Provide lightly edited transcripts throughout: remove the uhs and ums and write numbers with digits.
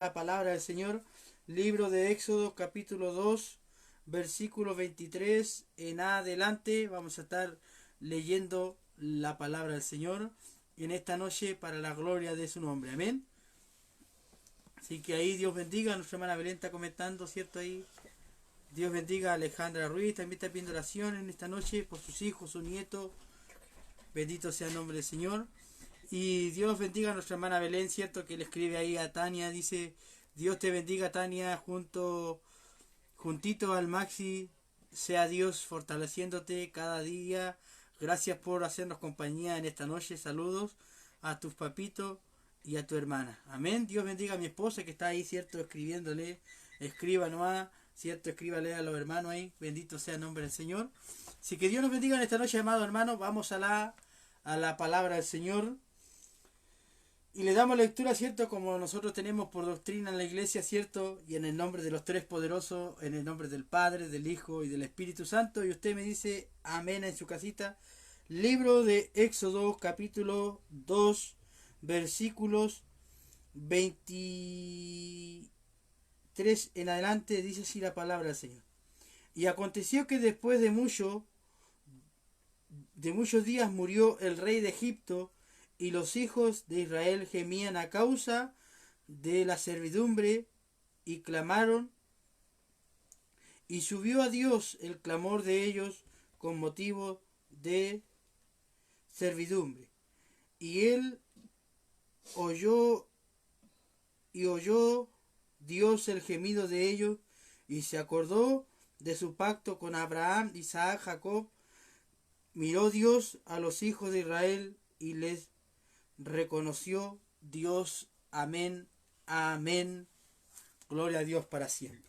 La palabra del Señor, libro de Éxodo capítulo 2, versículo 23 en adelante. Vamos a estar leyendo la palabra del Señor en esta noche para la gloria de su nombre. Amén. Así que ahí Dios bendiga. Nuestra hermana Belén está comentando, ¿cierto? Ahí Dios bendiga a Alejandra Ruiz. También está pidiendo oración en esta noche por sus hijos, su nieto. Bendito sea el nombre del Señor. Y Dios bendiga a nuestra hermana Belén, ¿cierto? Que le escribe ahí a Tania, dice: Dios te bendiga, Tania, juntito al Maxi, sea Dios fortaleciéndote cada día. Gracias por hacernos compañía en esta noche. Saludos a tus papitos y a tu hermana. Amén. Dios bendiga a mi esposa que está ahí, ¿cierto? Escribiéndole. Escríbanos, ¿cierto? Escríbale a los hermanos ahí. Bendito sea el nombre del Señor. Así que Dios nos bendiga en esta noche, amados hermanos. Vamos a la palabra del Señor. Y le damos lectura, ¿cierto? Como nosotros tenemos por doctrina en la iglesia, ¿cierto? Y en el nombre de los tres poderosos, en el nombre del Padre, del Hijo y del Espíritu Santo. Y usted me dice amén en su casita. Libro de Éxodo, capítulo 2, versículos 23 en adelante, dice así la palabra del Señor. Y aconteció que después de muchos días murió el rey de Egipto, y los hijos de Israel gemían a causa de la servidumbre y clamaron, y subió a Dios el clamor de ellos con motivo de servidumbre. Y él oyó Dios el gemido de ellos, y se acordó de su pacto con Abraham, Isaac, Jacob. Miró Dios a los hijos de Israel y les reconoció Dios. Amén, amén. Gloria a Dios para siempre.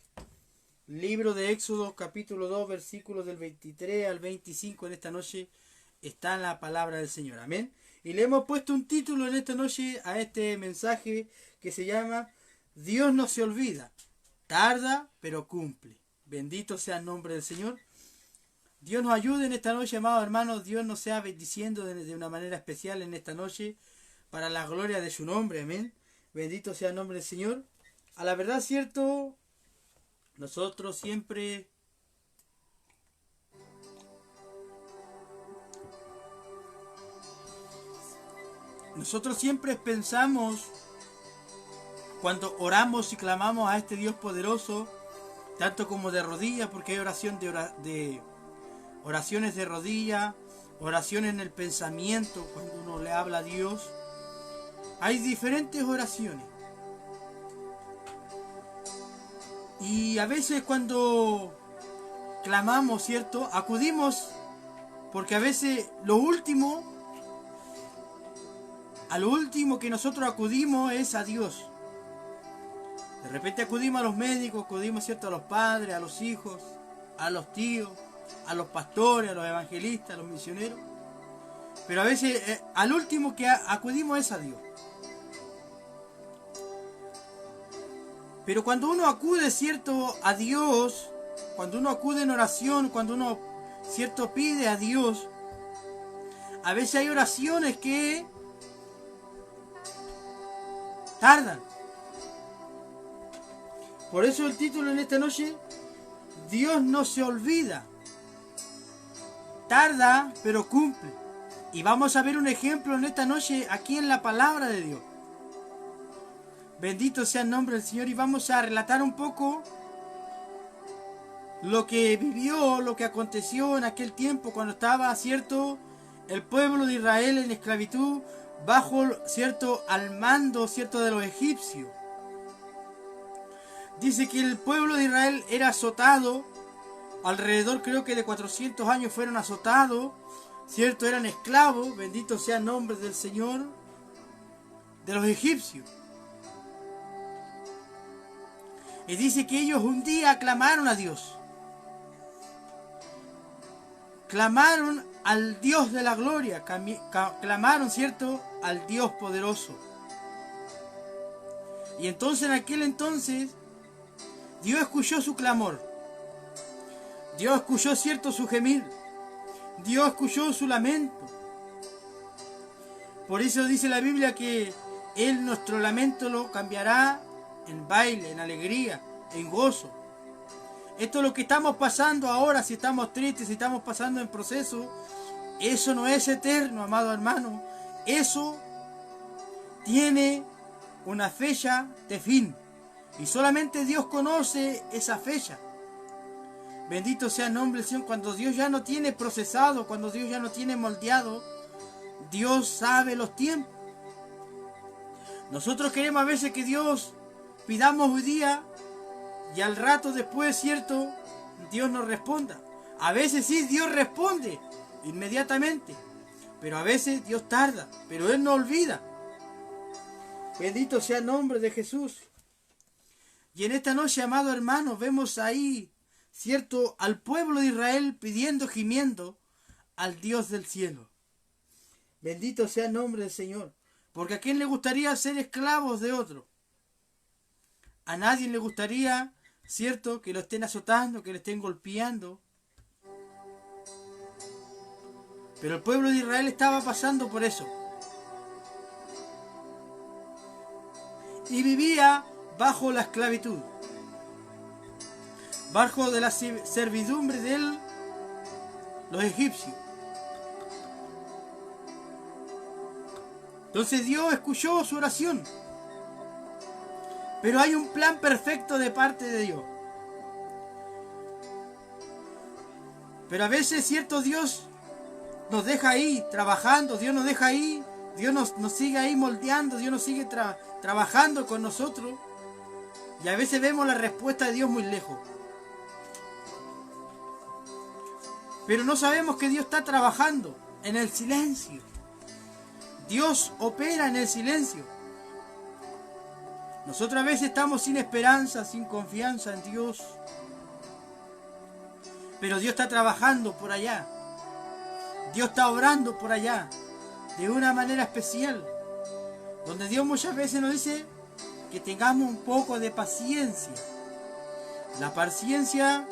Libro de Éxodo capítulo 2 versículos del 23 al 25 en esta noche está en la palabra del Señor. Amén. Y le hemos puesto un título en esta noche a este mensaje que se llama: Dios no se olvida, tarda pero cumple. Bendito sea el nombre del Señor. Dios nos ayude en esta noche, amados hermanos. Dios nos sea bendiciendo de una manera especial en esta noche, para la gloria de su nombre. Amén. Bendito sea el nombre del Señor. A la verdad, cierto, nosotros siempre pensamos, cuando oramos y clamamos a este Dios poderoso, tanto como de rodillas, porque hay oraciones de rodillas, oraciones en el pensamiento, cuando uno le habla a Dios. Hay diferentes oraciones. Y a veces cuando clamamos, ¿cierto? Acudimos, porque a veces a lo último que nosotros acudimos es a Dios. De repente acudimos a los médicos, acudimos, ¿cierto? A los padres, a los hijos, a los tíos, a los pastores, a los evangelistas, a los misioneros. Pero a veces al último que acudimos es a Dios. Pero cuando uno acude, ¿cierto?, a Dios, cuando uno acude en oración, cuando uno, ¿cierto?, pide a Dios, a veces hay oraciones que tardan. Por eso el título en esta noche: Dios no se olvida, tarda pero cumple. Y vamos a ver un ejemplo en esta noche aquí en la palabra de Dios. Bendito sea el nombre del Señor. Y vamos a relatar un poco lo que vivió, lo que aconteció en aquel tiempo cuando estaba, ¿cierto?, el pueblo de Israel en esclavitud, bajo, ¿cierto?, al mando, ¿cierto?, de los egipcios. Dice que el pueblo de Israel era azotado, alrededor creo que de 400 años fueron azotados, ¿cierto? Eran esclavos, bendito sea el nombre del Señor, de los egipcios. Y dice que ellos un día clamaron a Dios. Clamaron al Dios de la gloria, clamaron, ¿cierto?, al Dios poderoso. Y entonces, en aquel entonces, Dios escuchó su clamor. Dios escuchó, ¿cierto?, su gemir. Dios escuchó su lamento. Por eso dice la Biblia que Él nuestro lamento lo cambiará en baile, en alegría, en gozo. Esto es lo que estamos pasando ahora, si estamos tristes, si estamos pasando en proceso. Eso no es eterno, amado hermano. Eso tiene una fecha de fin. Y solamente Dios conoce esa fecha. Bendito sea el nombre del Señor. Cuando Dios ya no tiene procesado, cuando Dios ya no tiene moldeado, Dios sabe los tiempos. Nosotros queremos a veces que Dios pidamos hoy día y al rato después, ¿cierto?, Dios nos responda. A veces sí, Dios responde inmediatamente, pero a veces Dios tarda, pero Él no olvida. Bendito sea el nombre de Jesús. Y en esta noche, amado hermano, vemos ahí, ¿cierto?, al pueblo de Israel pidiendo, gimiendo al Dios del cielo. Bendito sea el nombre del Señor. Porque ¿a quién le gustaría ser esclavos de otro? A nadie le gustaría, ¿cierto?, que lo estén azotando, que lo estén golpeando. Pero el pueblo de Israel estaba pasando por eso. Y vivía bajo la esclavitud, bajo de la servidumbre de los egipcios. Entonces Dios escuchó su oración. Pero hay un plan perfecto de parte de Dios. Pero a veces, cierto, Dios nos deja ahí trabajando, Dios nos deja ahí, Dios nos sigue ahí moldeando, Dios nos sigue trabajando con nosotros. Y a veces vemos la respuesta de Dios muy lejos. Pero no sabemos que Dios está trabajando en el silencio. Dios opera en el silencio. Nosotros a veces estamos sin esperanza, sin confianza en Dios. Pero Dios está trabajando por allá. Dios está obrando por allá. De una manera especial. Donde Dios muchas veces nos dice que tengamos un poco de paciencia. La paciencia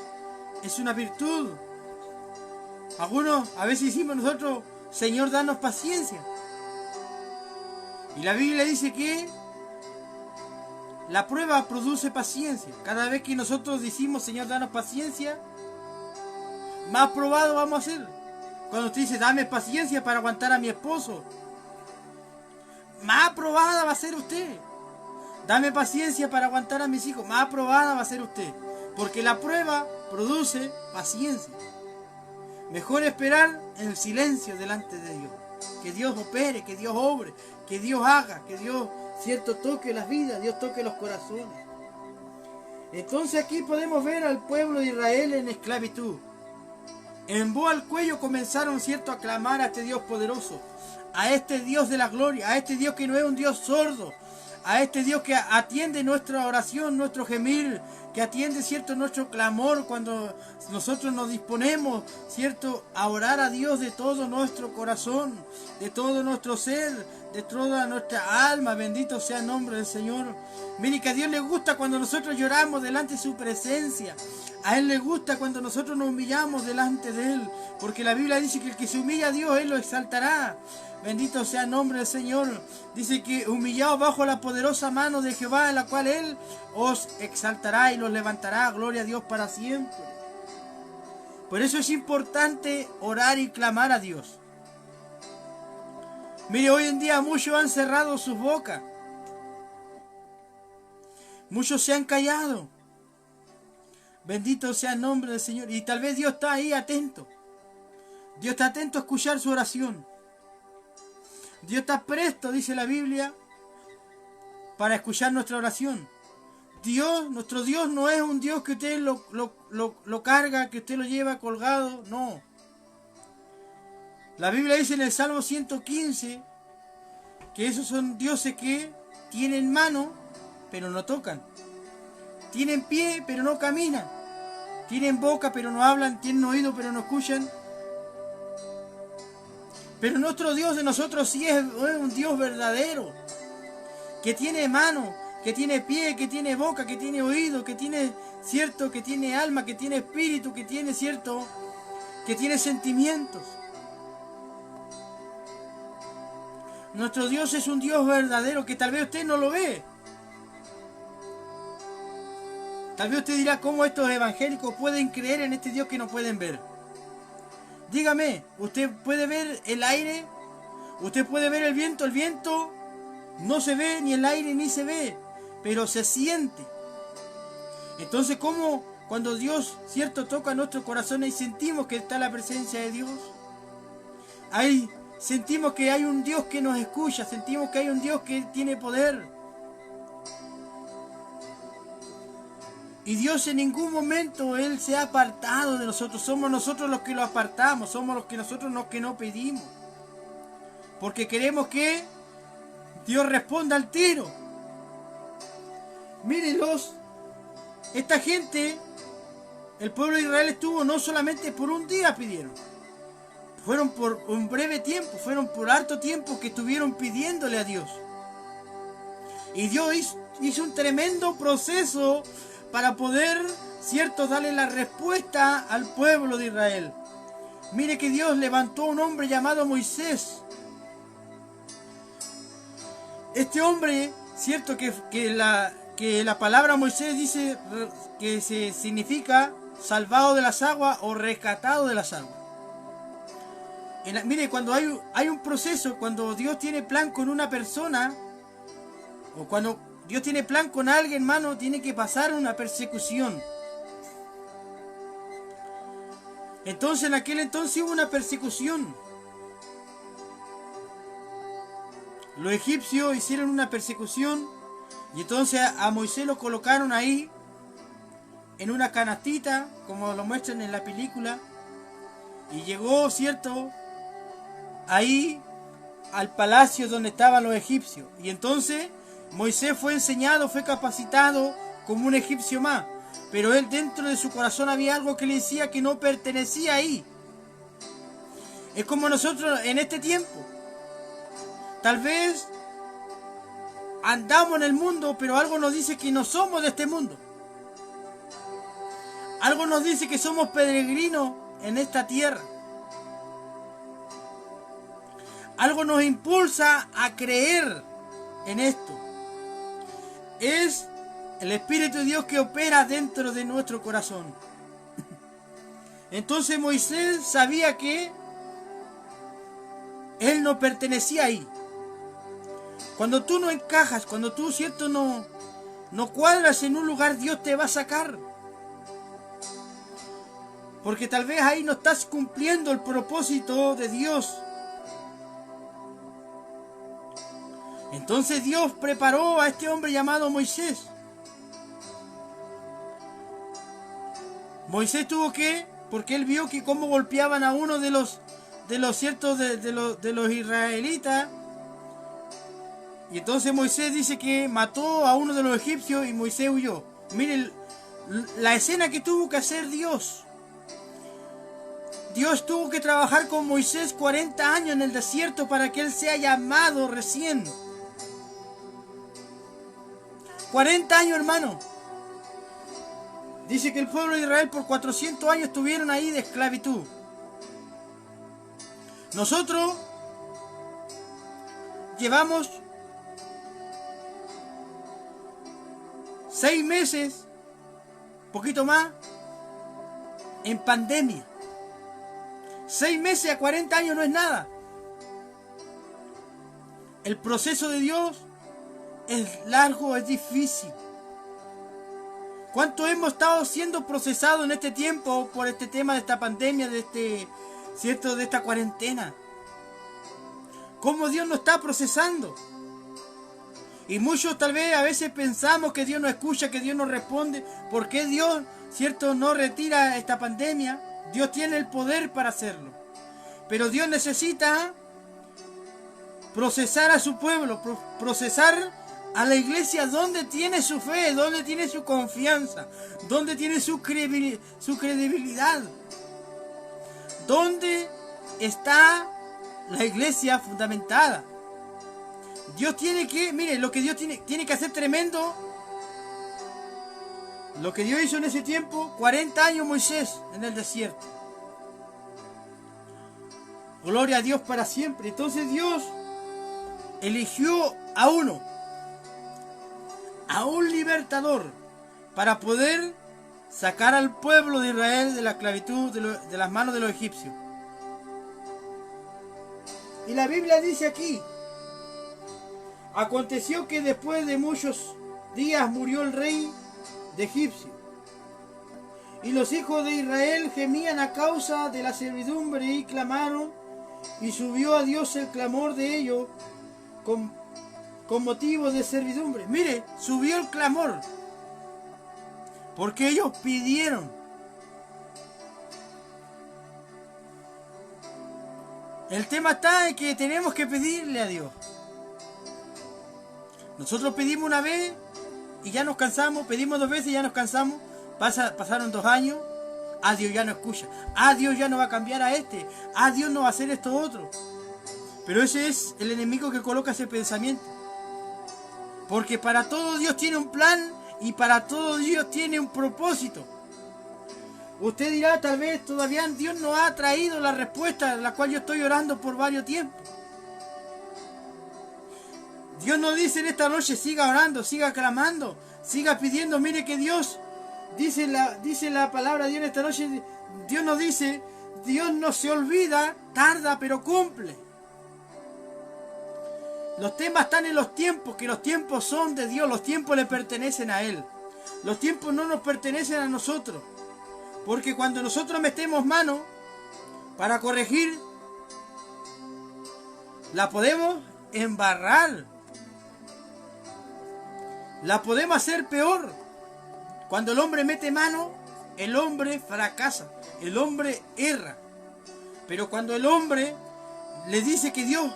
es una virtud. Algunos a veces decimos nosotros, Señor, danos paciencia. Y la Biblia dice que la prueba produce paciencia. Cada vez que nosotros decimos, Señor, danos paciencia, más probado vamos a ser. Cuando usted dice, dame paciencia para aguantar a mi esposo, más aprobada va a ser usted. Dame paciencia para aguantar a mis hijos, más aprobada va a ser usted. Porque la prueba produce paciencia. Mejor esperar en el silencio delante de Dios. Que Dios opere, que Dios obre, que Dios haga, que Dios, cierto, toque las vidas, Dios toque los corazones. Entonces aquí podemos ver al pueblo de Israel en esclavitud. En voz al cuello comenzaron, cierto, a clamar a este Dios poderoso, a este Dios de la gloria, a este Dios que no es un Dios sordo, a este Dios que atiende nuestra oración, nuestro gemir, que atiende, cierto, nuestro clamor cuando nosotros nos disponemos, cierto, a orar a Dios de todo nuestro corazón, de todo nuestro ser, de toda nuestra alma. Bendito sea el nombre del Señor. Mire que a Dios le gusta cuando nosotros lloramos delante de su presencia. A Él le gusta cuando nosotros nos humillamos delante de Él, porque la Biblia dice que el que se humilla a Dios, Él lo exaltará. Bendito sea el nombre del Señor. Dice que humillados bajo la poderosa mano de Jehová, en la cual Él os exaltará y los levantará. Gloria a Dios para siempre. Por eso es importante orar y clamar a Dios. Mire, hoy en día muchos han cerrado sus bocas. Muchos se han callado. Bendito sea el nombre del Señor. Y tal vez Dios está ahí atento. Dios está atento a escuchar su oración. Dios está presto, dice la Biblia, para escuchar nuestra oración. Dios, nuestro Dios no es un Dios que usted lo carga, que usted lo lleva colgado, no. La Biblia dice en el Salmo 115 que esos son dioses que tienen mano, pero no tocan. Tienen pie, pero no caminan. Tienen boca, pero no hablan. Tienen oído, pero no escuchan. Pero nuestro Dios de nosotros sí es un Dios verdadero. Que tiene mano, que tiene pie, que tiene boca, que tiene oído, que tiene, cierto, que tiene alma, que tiene espíritu, que tiene, cierto, que tiene sentimientos. Nuestro Dios es un Dios verdadero que tal vez usted no lo ve. Tal vez usted dirá, ¿cómo estos evangélicos pueden creer en este Dios que no pueden ver? Dígame, ¿usted puede ver el aire? ¿Usted puede ver el viento? El viento no se ve, ni el aire ni se ve, pero se siente. Entonces, ¿cómo cuando Dios, cierto, toca nuestro corazón y sentimos que está la presencia de Dios? Ahí sentimos que hay un Dios que nos escucha, sentimos que hay un Dios que tiene poder. Y Dios en ningún momento Él se ha apartado de nosotros. Somos nosotros los que lo apartamos, somos los que nosotros los que no pedimos. Porque queremos que Dios responda al tiro. Mírenlos, esta gente, el pueblo de Israel estuvo no solamente por un día pidieron. Fueron por un breve tiempo, fueron por harto tiempo que estuvieron pidiéndole a Dios. Y Dios hizo un tremendo proceso para poder, cierto, darle la respuesta al pueblo de Israel. Mire que Dios levantó a un hombre llamado Moisés. Este hombre, cierto, que la palabra Moisés dice que se significa salvado de las aguas o rescatado de las aguas. Mire, cuando hay un proceso, cuando Dios tiene plan con una persona, o cuando Dios tiene plan con alguien, hermano, tiene que pasar una persecución. Entonces, en aquel entonces hubo una persecución. Los egipcios hicieron una persecución y entonces a Moisés lo colocaron ahí, en una canastita, como lo muestran en la película, y llegó, cierto, ahí al palacio donde estaban los egipcios. Y entonces Moisés fue enseñado, fue capacitado como un egipcio más. Pero él, dentro de su corazón había algo que le decía que no pertenecía ahí. Es como nosotros en este tiempo. Tal vez andamos en el mundo, pero algo nos dice que no somos de este mundo. Algo nos dice que somos peregrinos en esta tierra. Algo nos impulsa a creer en esto. Es el Espíritu de Dios que opera dentro de nuestro corazón. Entonces Moisés sabía que él no pertenecía ahí. Cuando tú no encajas, cuando tú, cierto, no cuadras en un lugar, Dios te va a sacar. Porque tal vez ahí no estás cumpliendo el propósito de Dios. Entonces Dios preparó a este hombre llamado Moisés. Moisés tuvo que, porque él vio que cómo golpeaban a uno de los ciertos de los israelitas. Y entonces Moisés dice que mató a uno de los egipcios y Moisés huyó. Miren la escena que tuvo que hacer Dios. Dios tuvo que trabajar con Moisés 40 años en el desierto para que él sea llamado recién. 40 años, hermano. Dice que el pueblo de Israel por 400 años estuvieron ahí de esclavitud. Nosotros llevamos 6 meses, poquito más, en pandemia. 6 meses a 40 años no es nada. El proceso de Dios es largo, es difícil. ¿Cuánto hemos estado siendo procesados en este tiempo por este tema de esta pandemia, de esta cuarentena? ¿Cómo Dios nos está procesando? Y muchos tal vez a veces pensamos que Dios no escucha, que Dios no responde. ¿Por qué Dios, cierto, no retira esta pandemia? Dios tiene el poder para hacerlo. Pero Dios necesita procesar a su pueblo, procesar a la iglesia donde tiene su fe, donde tiene su confianza, donde tiene su credibilidad. ¿Dónde está la iglesia fundamentada? Dios tiene que, mire, lo que Dios tiene que hacer tremendo. Lo que Dios hizo en ese tiempo, 40 años Moisés en el desierto. Gloria a Dios para siempre. Entonces Dios eligió a uno, a un libertador, para poder sacar al pueblo de Israel de la esclavitud de las manos de los egipcios. Y la Biblia dice aquí: aconteció que después de muchos días murió el rey de Egipcio, y los hijos de Israel gemían a causa de la servidumbre y clamaron, y subió a Dios el clamor de ellos con motivo de servidumbre. Mire, subió el clamor porque ellos pidieron. El tema está en que tenemos que pedirle a Dios. Nosotros pedimos una vez y ya nos cansamos, pedimos 2 veces y ya nos cansamos. Pasaron 2 años, Dios ya no escucha, Dios ya no va a cambiar a este, Dios no va a hacer esto otro. Pero ese es el enemigo que coloca ese pensamiento. Porque para todo Dios tiene un plan y para todo Dios tiene un propósito. Usted dirá, tal vez todavía Dios no ha traído la respuesta, la cual yo estoy orando por varios tiempos. Dios nos dice en esta noche: siga orando, siga clamando, siga pidiendo. Mire que Dios, dice la palabra de Dios en esta noche, Dios nos dice: Dios no se olvida, tarda pero cumple. Los temas están en los tiempos, que los tiempos son de Dios, los tiempos le pertenecen a Él. Los tiempos no nos pertenecen a nosotros. Porque cuando nosotros metemos mano para corregir, la podemos embarrar. La podemos hacer peor. Cuando el hombre mete mano, el hombre fracasa, el hombre erra. Pero cuando el hombre le dice que Dios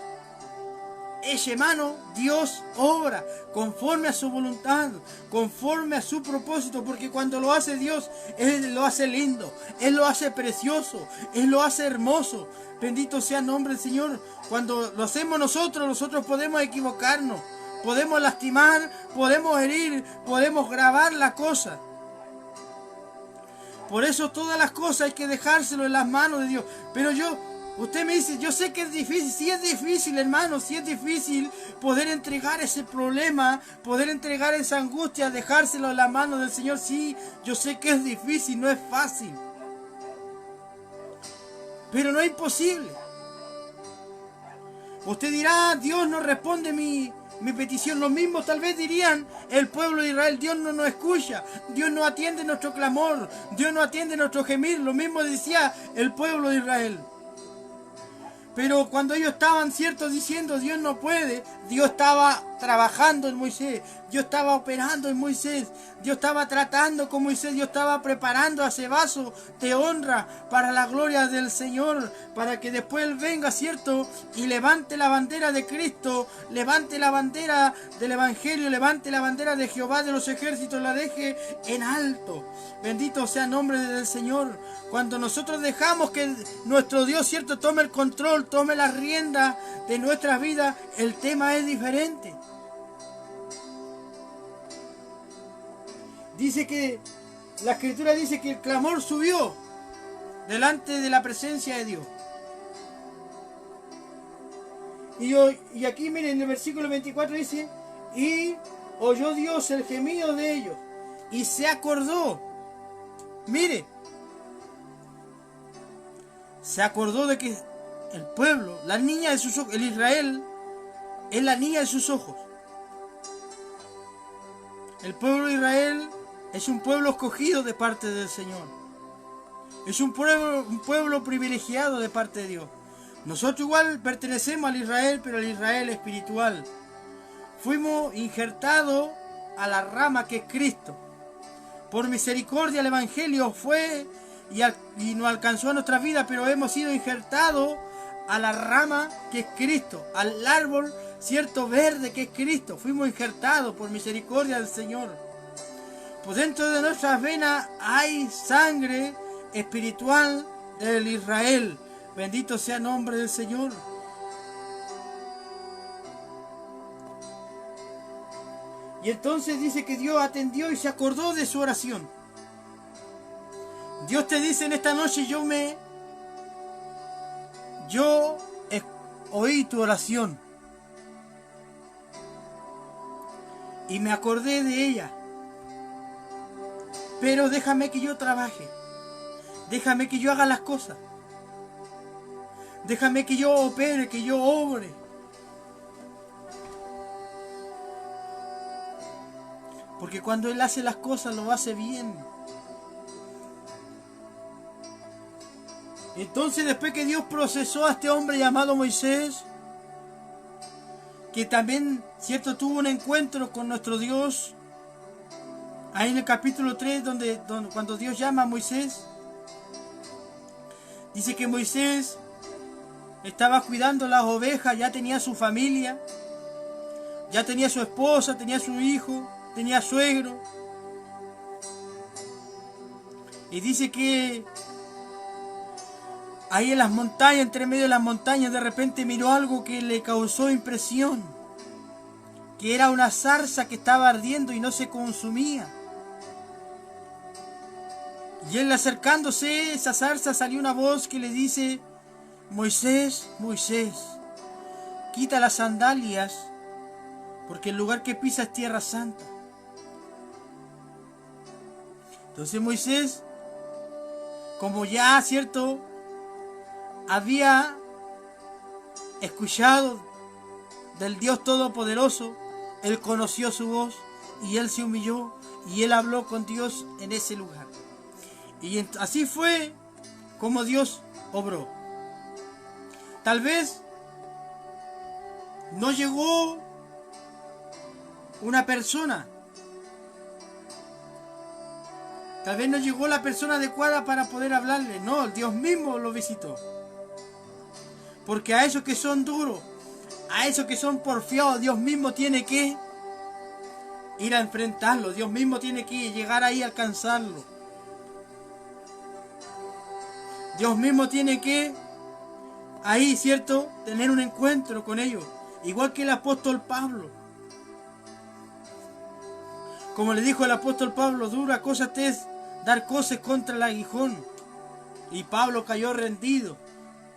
eche mano, Dios obra conforme a su voluntad, conforme a su propósito, porque cuando lo hace Dios, Él lo hace lindo, Él lo hace precioso, Él lo hace hermoso. Bendito sea el nombre del Señor. Cuando lo hacemos nosotros podemos equivocarnos, podemos lastimar, podemos herir, podemos grabar la cosa. Por eso todas las cosas hay que dejárselo en las manos de Dios. Pero usted me dice, yo sé que es difícil. Sí es difícil, hermano, sí es difícil poder entregar ese problema, poder entregar esa angustia, dejárselo en las manos del Señor. Sí, yo sé que es difícil, no es fácil. Pero no es imposible. Usted dirá, Dios no responde mi petición. Lo mismo tal vez dirían el pueblo de Israel: Dios no nos escucha, Dios no atiende nuestro clamor, Dios no atiende nuestro gemir. Lo mismo decía el pueblo de Israel. Pero cuando ellos estaban ciertos diciendo Dios no puede, Dios estaba trabajando en Moisés, Dios estaba operando en Moisés, Dios estaba tratando con Moisés, Dios estaba preparando a ese vaso de honra para la gloria del Señor, para que después Él venga, cierto, y levante la bandera de Cristo, levante la bandera del Evangelio, levante la bandera de Jehová de los ejércitos, la deje en alto. Bendito sea el nombre del Señor. Cuando nosotros dejamos que nuestro Dios, cierto, tome el control, tome la rienda de nuestras vidas, el tema es diferente. Dice que la Escritura dice que el clamor subió delante de la presencia de Dios. Y aquí miren, en el versículo 24 dice: y oyó Dios el gemido de ellos y se acordó. Mire, se acordó de que el pueblo, la niña de sus ojos, el Israel, es la niña de sus ojos. El pueblo de Israel es un pueblo escogido de parte del Señor. Es un pueblo privilegiado de parte de Dios. Nosotros igual pertenecemos al Israel, pero al Israel espiritual. Fuimos injertados a la rama que es Cristo. Por misericordia el Evangelio fue y nos alcanzó a nuestra vida, pero hemos sido injertados a la rama que es Cristo, al árbol cierto verde que es Cristo. Fuimos injertados por misericordia del Señor. Pues dentro de nuestras venas hay sangre espiritual del Israel. Bendito sea el nombre del Señor. Y entonces dice que Dios atendió y se acordó de su oración. Dios te dice en esta noche: yo oí tu oración y me acordé de ella. pero déjame que yo trabaje. Déjame que yo haga las cosas. Déjame que yo opere, que yo obre. Porque cuando Él hace las cosas, lo hace bien. Entonces, después que Dios procesó a este hombre llamado Moisés, que también, cierto, tuvo un encuentro con nuestro Dios, ahí en el capítulo 3, donde cuando Dios llama a Moisés, dice que Moisés estaba cuidando las ovejas, ya tenía su familia, ya tenía su esposa, tenía su hijo, tenía suegro. Y dice que ahí en las montañas, entre medio de las montañas, de repente miró algo que le causó impresión, que era una zarza que estaba ardiendo y no se consumía. Y él, acercándose a esa zarza, salió una voz que le dice: Moisés, Moisés, quita las sandalias, porque el lugar que pisa es tierra santa. Entonces Moisés, como ya, cierto, había escuchado del Dios Todopoderoso, él conoció su voz y él se humilló y él habló con Dios en ese lugar. Y así fue como Dios obró. Tal vez no llegó una persona. Tal vez no llegó la persona adecuada para poder hablarle. No, Dios mismo lo visitó. Porque a esos que son duros, a esos que son porfiados, Dios mismo tiene que ir a enfrentarlo. Dios mismo tiene que llegar ahí a alcanzarlo. Dios mismo tiene que ahí, ¿cierto?, tener un encuentro con ellos. Igual que el apóstol Pablo. Como le dijo el apóstol Pablo: dura cosa te es dar coces contra el aguijón. Y Pablo cayó rendido.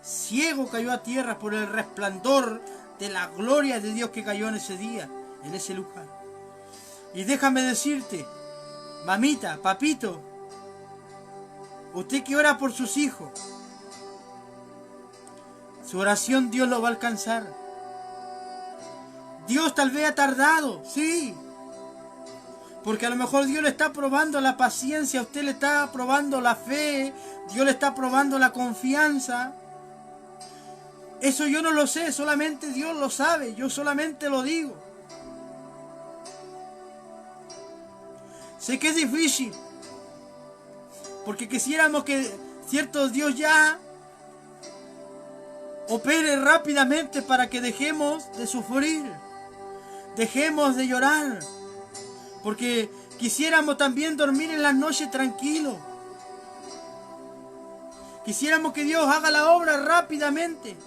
Ciego cayó a tierra por el resplandor de la gloria de Dios que cayó en ese día, en ese lugar. Y déjame decirte, mamita, papito, usted que ora por sus hijos, su oración Dios lo va a alcanzar. Dios tal vez ha tardado, sí, porque a lo mejor Dios le está probando la paciencia, usted le está probando la fe, Dios le está probando la confianza. Eso yo no lo sé, solamente Dios lo sabe, yo solamente lo digo. Sé que es difícil, porque quisiéramos que, cierto, Dios ya opere rápidamente para que dejemos de sufrir, dejemos de llorar, porque quisiéramos también dormir en las noches tranquilos. Quisiéramos que Dios haga la obra rápidamente.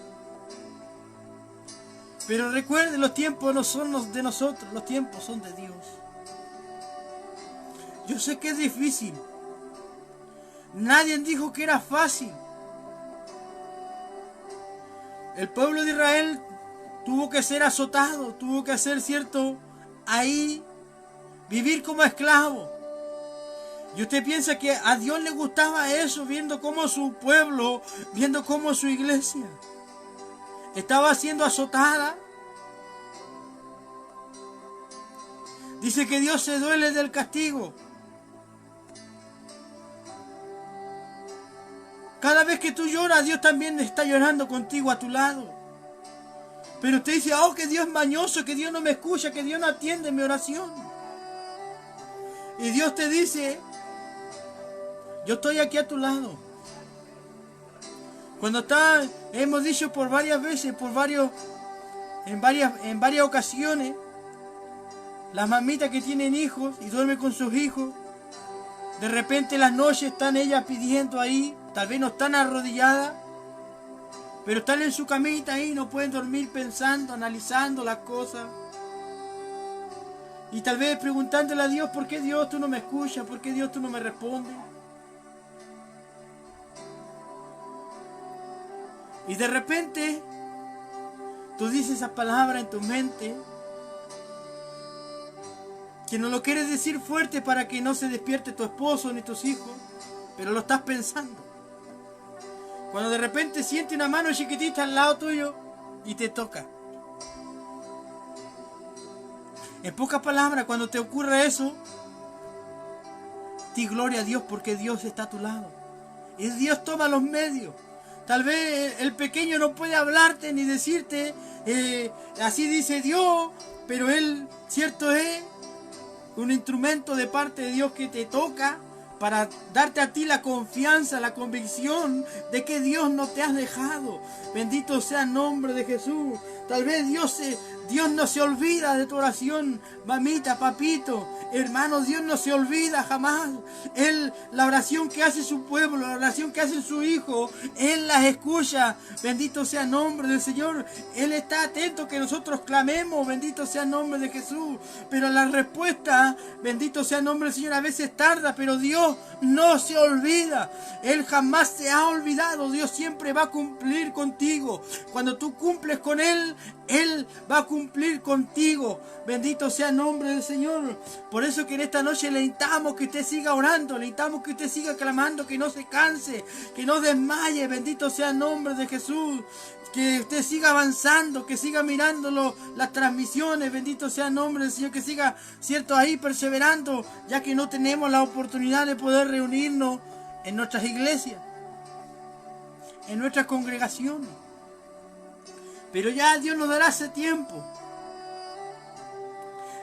Pero recuerde, los tiempos no son los de nosotros, los tiempos son de Dios. Yo sé que es difícil. Nadie dijo que era fácil. El pueblo de Israel tuvo que ser azotado, tuvo que ser, cierto, ahí vivir como esclavo. Y usted piensa que a Dios le gustaba eso, viendo cómo su pueblo, viendo cómo su iglesia estaba siendo azotada. Dice que Dios se duele del castigo. Cada vez que tú lloras, Dios también está llorando contigo a tu lado. Pero usted dice: oh, que Dios es mañoso, que Dios no me escucha, que Dios no atiende mi oración. Y Dios te dice: yo estoy aquí a tu lado. Cuando hemos dicho por varias veces, en varias ocasiones, las mamitas que tienen hijos y duermen con sus hijos, de repente en las noches están ellas pidiendo ahí, tal vez no están arrodilladas, pero están en su camita ahí, no pueden dormir pensando, analizando las cosas. Y tal vez preguntándole a Dios: ¿por qué Dios tú no me escuchas? ¿Por qué Dios tú no me respondes? Y de repente tú dices esas palabras en tu mente que no lo quieres decir fuerte para que no se despierte tu esposo ni tus hijos, pero lo estás pensando. Cuando de repente sientes una mano chiquitita al lado tuyo y te toca. En pocas palabras, cuando te ocurra eso, di gloria a Dios porque Dios está a tu lado. Y Dios toma los medios. Tal vez el pequeño no puede hablarte ni decirte, así dice Dios, pero Él, cierto es, un instrumento de parte de Dios que te toca para darte a ti la confianza, la convicción de que Dios no te ha dejado. Bendito sea el nombre de Jesús. Tal vez Dios no se olvida de tu oración, mamita, papito, hermano. Dios no se olvida jamás. La oración que hace su pueblo, la oración que hace su hijo, Él las escucha. Bendito sea el nombre del Señor. Él está atento que nosotros clamemos. Bendito sea el nombre de Jesús. Pero la respuesta, bendito sea el nombre del Señor, a veces tarda, pero Dios no se olvida. Él jamás se ha olvidado. Dios siempre va a cumplir contigo. Cuando tú cumples con Él, Él va a cumplir contigo. Bendito sea el nombre del Señor. Por eso que en esta noche le invitamos que usted siga orando, le invitamos que usted siga clamando, que no se canse, que no desmaye. Bendito sea el nombre de Jesús. Que usted siga avanzando, que siga mirando las transmisiones. Bendito sea el nombre del Señor. Que siga, cierto, ahí perseverando, ya que no tenemos la oportunidad de poder reunirnos en nuestras iglesias, en nuestras congregaciones. Pero ya Dios nos dará ese tiempo.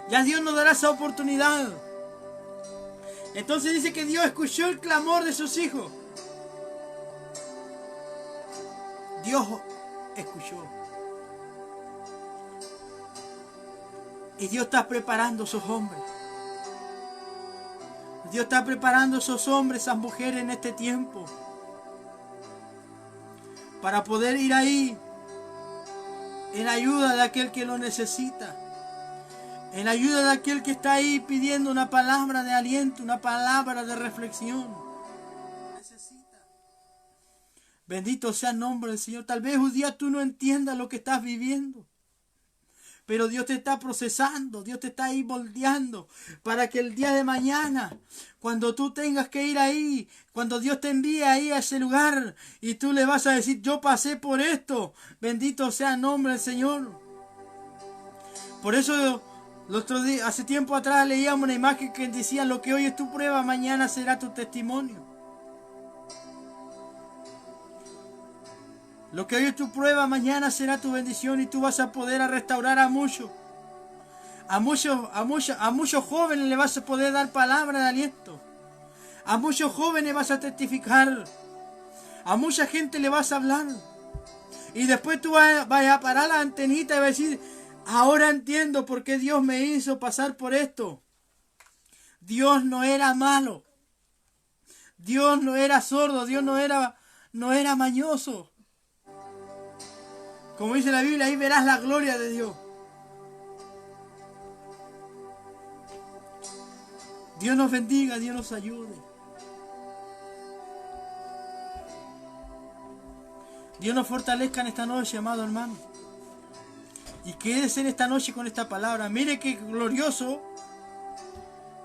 Ya Dios nos dará esa oportunidad. Entonces dice que Dios escuchó el clamor de sus hijos. Dios escuchó. Y Dios está preparando a esos hombres. Dios está preparando a esos hombres, esas mujeres en este tiempo, para poder ir ahí en ayuda de aquel que lo necesita, en ayuda de aquel que está ahí pidiendo una palabra de aliento, una palabra de reflexión. Bendito sea el nombre del Señor. Tal vez un día tú no entiendas lo que estás viviendo, pero Dios te está procesando, Dios te está ahí moldeando para que el día de mañana, cuando tú tengas que ir ahí, cuando Dios te envíe ahí a ese lugar y tú le vas a decir, yo pasé por esto, bendito sea el nombre del Señor. Por eso el otro día, hace tiempo atrás leíamos una imagen que decía, lo que hoy es tu prueba, mañana será tu testimonio. Lo que hoy es tu prueba, mañana será tu bendición y tú vas a poder restaurar a muchos. A muchos jóvenes le vas a poder dar palabra de aliento. A muchos jóvenes vas a testificar. A mucha gente le vas a hablar. Y después tú vas a parar la antenita y vas a decir, ahora entiendo por qué Dios me hizo pasar por esto. Dios no era malo. Dios no era sordo. Dios no era mañoso. Como dice la Biblia, ahí verás la gloria de Dios. Dios nos bendiga, Dios nos ayude. Dios nos fortalezca en esta noche, amado hermano. Y quédese en esta noche con esta palabra. Mire qué glorioso.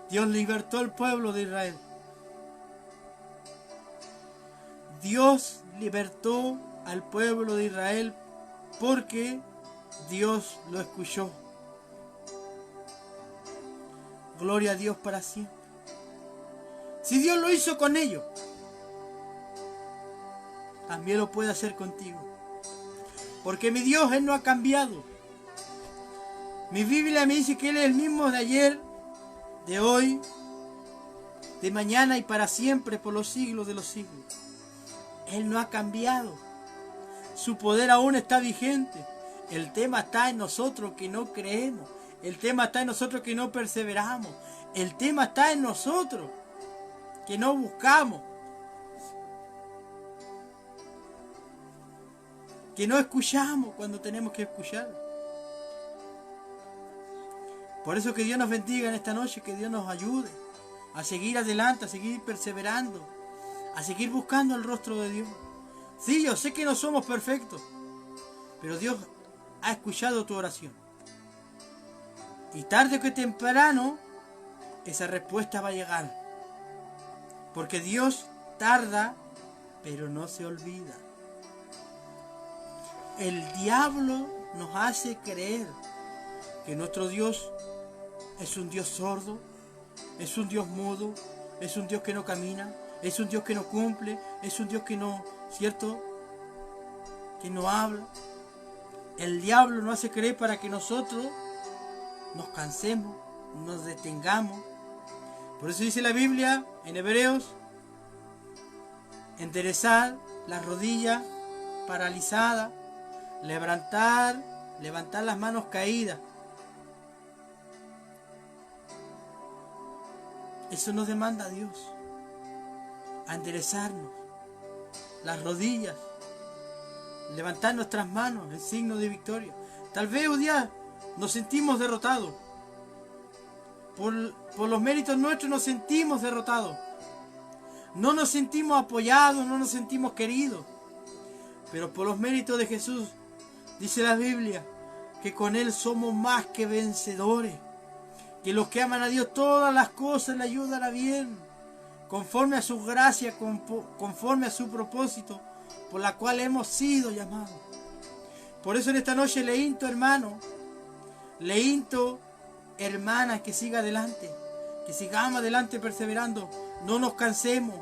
Dios libertó al pueblo de Israel. Dios libertó al pueblo de Israel porque Dios lo escuchó. Gloria a Dios para siempre. Si Dios lo hizo con ellos, también lo puede hacer contigo. Porque mi Dios, Él no ha cambiado. Mi Biblia me dice que Él es el mismo de ayer, de hoy, de mañana y para siempre, por los siglos de los siglos. Él no ha cambiado. Su poder aún está vigente. El tema está en nosotros que no creemos. El tema está en nosotros que no perseveramos. El tema está en nosotros que no buscamos. Que no escuchamos cuando tenemos que escuchar. Por eso que Dios nos bendiga en esta noche, que Dios nos ayude a seguir adelante, a seguir perseverando, a seguir buscando el rostro de Dios. Sí, yo sé que no somos perfectos, pero Dios ha escuchado tu oración. Y tarde que temprano, esa respuesta va a llegar. Porque Dios tarda, pero no se olvida. El diablo nos hace creer que nuestro Dios es un Dios sordo, es un Dios mudo, es un Dios que no camina, es un Dios que no cumple, es un Dios que no, ¿cierto?, que no habla. El diablo nos hace creer para que nosotros nos cansemos, nos detengamos. Por eso dice la Biblia en Hebreos, enderezar las rodillas paralizadas, levantar las manos caídas. Eso nos demanda Dios, a enderezarnos las rodillas, levantar nuestras manos en signo de victoria. Tal vez hoy día nos sentimos derrotados. Por los méritos nuestros nos sentimos derrotados. No nos sentimos apoyados, no nos sentimos queridos. Pero por los méritos de Jesús, dice la Biblia, que con Él somos más que vencedores. Que los que aman a Dios, todas las cosas le ayudan a bien, conforme a su gracia, conforme a su propósito, por la cual hemos sido llamados. Por eso en esta noche le insto, hermano, le insto, hermana, que siga adelante, que sigamos adelante perseverando. No nos cansemos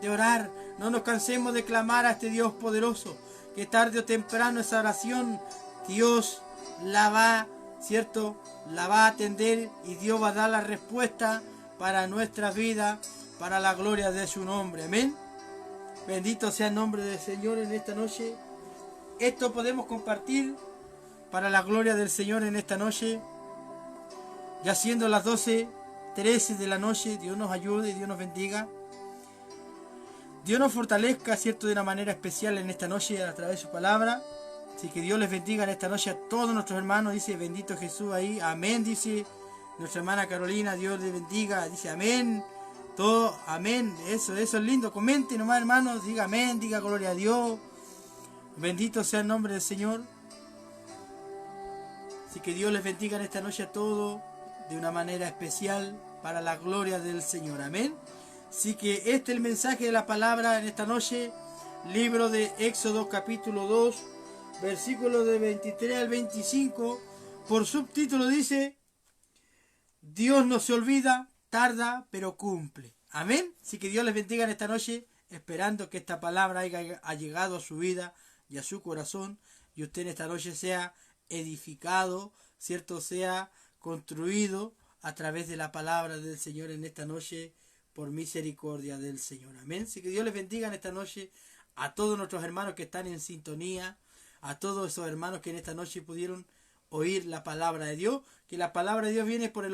de orar, no nos cansemos de clamar a este Dios poderoso, que tarde o temprano esa oración Dios la va, ¿cierto?, la va a atender y Dios va a dar la respuesta para nuestra vida, para la gloria de su nombre. Amén. Bendito sea el nombre del Señor en esta noche. Esto podemos compartir para la gloria del Señor en esta noche. Ya siendo las 12:13 de la noche, Dios nos ayude y Dios nos bendiga. Dios nos fortalezca, ¿cierto?, de una manera especial en esta noche a través de su palabra. Así que Dios les bendiga en esta noche a todos nuestros hermanos. Dice, bendito Jesús ahí. Amén, dice nuestra hermana Carolina. Dios les bendiga. Dice, amén. Todo, amén. Eso es lindo. Comente nomás, hermanos. Diga amén, diga gloria a Dios. Bendito sea el nombre del Señor. Así que Dios les bendiga en esta noche a todos de una manera especial para la gloria del Señor. Amén. Así que este es el mensaje de la palabra en esta noche. Libro de Éxodo capítulo 2. Versículos de 23 al 25, por subtítulo dice, Dios no se olvida, tarda, pero cumple. Amén. Así que Dios les bendiga en esta noche, esperando que esta palabra haya llegado a su vida y a su corazón, y usted en esta noche sea edificado, ¿cierto?, sea construido a través de la palabra del Señor en esta noche, por misericordia del Señor. Amén. Así que Dios les bendiga en esta noche a todos nuestros hermanos que están en sintonía, a todos esos hermanos que en esta noche pudieron oír la palabra de Dios, que la palabra de Dios viene por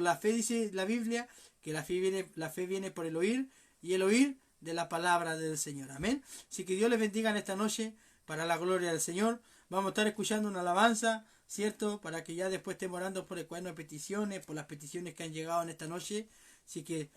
la fe, dice la Biblia, que la fe viene por el oír, y el oír de la palabra del Señor. Amén. Así que Dios les bendiga en esta noche para la gloria del Señor. Vamos a estar escuchando una alabanza, ¿cierto?, para que ya después estemos orando por el cuaderno de peticiones, por las peticiones que han llegado en esta noche. Así que